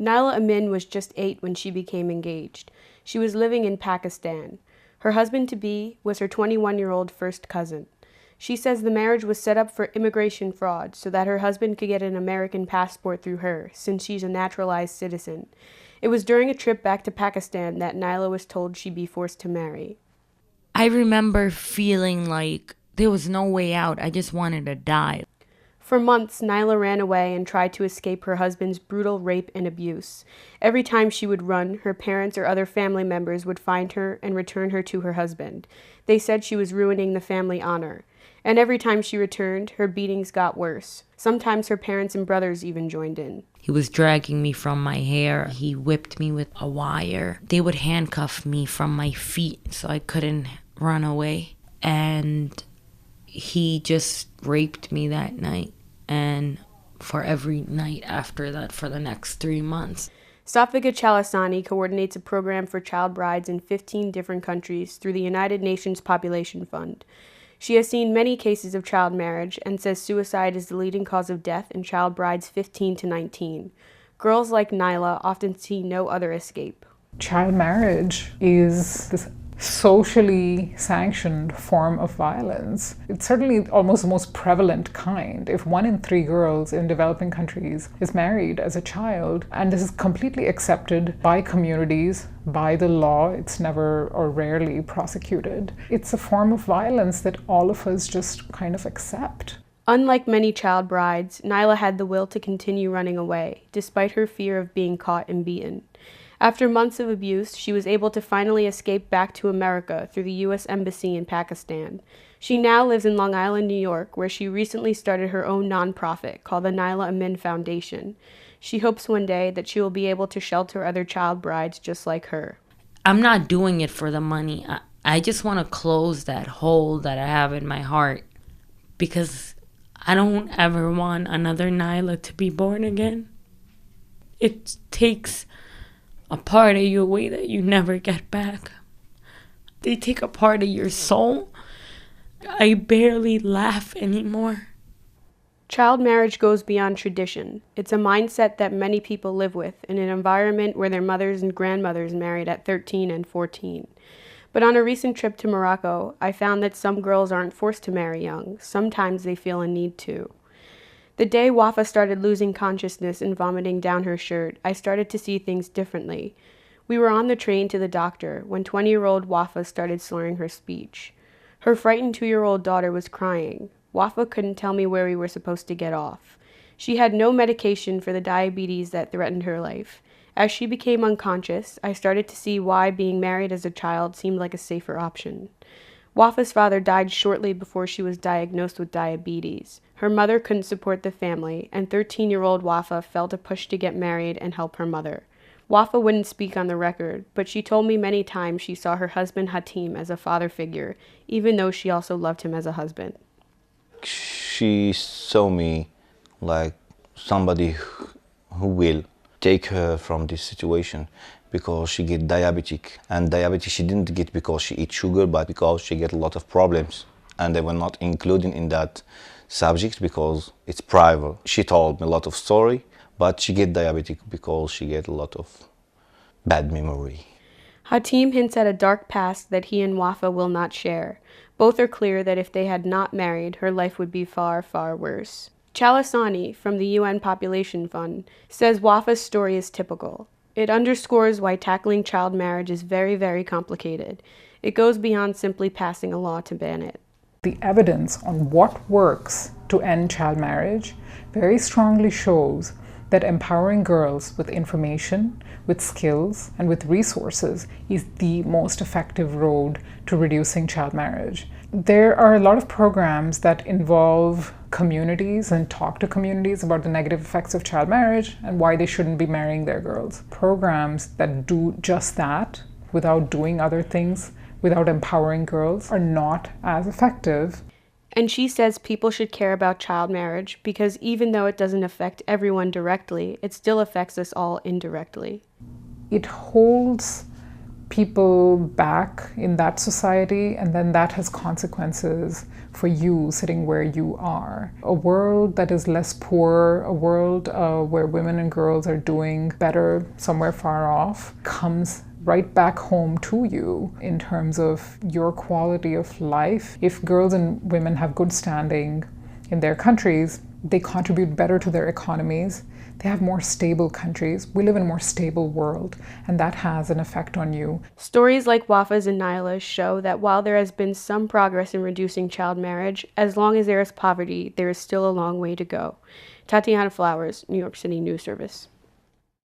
Naila Amin was just 8 when she became engaged. She was living in Pakistan. Her husband-to-be was her 21-year-old first cousin. She says the marriage was set up for immigration fraud so that her husband could get an American passport through her, since she's a naturalized citizen. It was during a trip back to Pakistan that Naila was told she'd be forced to marry. I remember feeling like there was no way out. I just wanted to die. For months, Naila ran away and tried to escape her husband's brutal rape and abuse. Every time she would run, her parents or other family members would find her and return her to her husband. They said she was ruining the family honor. And every time she returned, her beatings got worse. Sometimes her parents and brothers even joined in. He was dragging me from my hair. He whipped me with a wire. They would handcuff me from my feet so I couldn't run away. And he just raped me that night. And for every night after that for the next 3 months. Safika Chalasani coordinates a program for child brides in 15 different countries through the United Nations Population Fund. She has seen many cases of child marriage and says suicide is the leading cause of death in child brides 15 to 19. Girls like Naila often see no other escape. Child marriage is this socially sanctioned form of violence. It's certainly almost the most prevalent kind. If 1 in 3 girls in developing countries is married as a child, and this is completely accepted by communities, by the law, it's never or rarely prosecuted. It's a form of violence that all of us just kind of accept. Unlike many child brides, Naila had the will to continue running away, despite her fear of being caught and beaten. After months of abuse, she was able to finally escape back to America through the U.S. Embassy in Pakistan. She now lives in Long Island, New York, where she recently started her own nonprofit called the Naila Amin Foundation. She hopes one day that she will be able to shelter other child brides just like her. I'm not doing it for the money. I just want to close that hole that I have in my heart, because I don't ever want another Naila to be born again. It takes a part of you away that you never get back. They take a part of your soul. I barely laugh anymore. Child marriage goes beyond tradition. It's a mindset that many people live with in an environment where their mothers and grandmothers married at 13 and 14. But on a recent trip to Morocco, I found that some girls aren't forced to marry young. Sometimes they feel a need to. The day Wafa started losing consciousness and vomiting down her shirt, I started to see things differently. We were on the train to the doctor when 20-year-old Wafa started slurring her speech. Her frightened 2-year-old daughter was crying. Wafa couldn't tell me where we were supposed to get off. She had no medication for the diabetes that threatened her life. As she became unconscious, I started to see why being married as a child seemed like a safer option. Wafa's father died shortly before she was diagnosed with diabetes. Her mother couldn't support the family, and 13-year-old Wafa felt a push to get married and help her mother. Wafa wouldn't speak on the record, but she told me many times she saw her husband Hatim as a father figure, even though she also loved him as a husband. She saw me like somebody who will take her from this situation, because she get diabetic, and diabetes she didn't get because she eat sugar, but because she get a lot of problems, and they were not included in that subject because it's private. She told me a lot of story, but she get diabetic because she get a lot of bad memory. Hatim hints at a dark past that he and Wafa will not share. Both are clear that if they had not married, her life would be far, far worse. Chalasani, from the UN Population Fund, says Wafa's story is typical. It underscores why tackling child marriage is very, very complicated. It goes beyond simply passing a law to ban it. The evidence on what works to end child marriage very strongly shows that empowering girls with information, with skills, and with resources is the most effective road to reducing child marriage. There are a lot of programs that involve communities and talk to communities about the negative effects of child marriage and why they shouldn't be marrying their girls. Programs that do just that without doing other things, without empowering girls, are not as effective. And she says people should care about child marriage because even though it doesn't affect everyone directly, it still affects us all indirectly. It holds people back in that society, and then that has consequences for you sitting where you are. A world that is less poor, a world where women and girls are doing better somewhere far off, comes right back home to you in terms of your quality of life. If girls and women have good standing in their countries, they contribute better to their economies. They have more stable countries. We live in a more stable world, and that has an effect on you. Stories like Wafa's and Nyla's show that while there has been some progress in reducing child marriage, as long as there is poverty, there is still a long way to go. Tatiana Flowers, New York City News Service.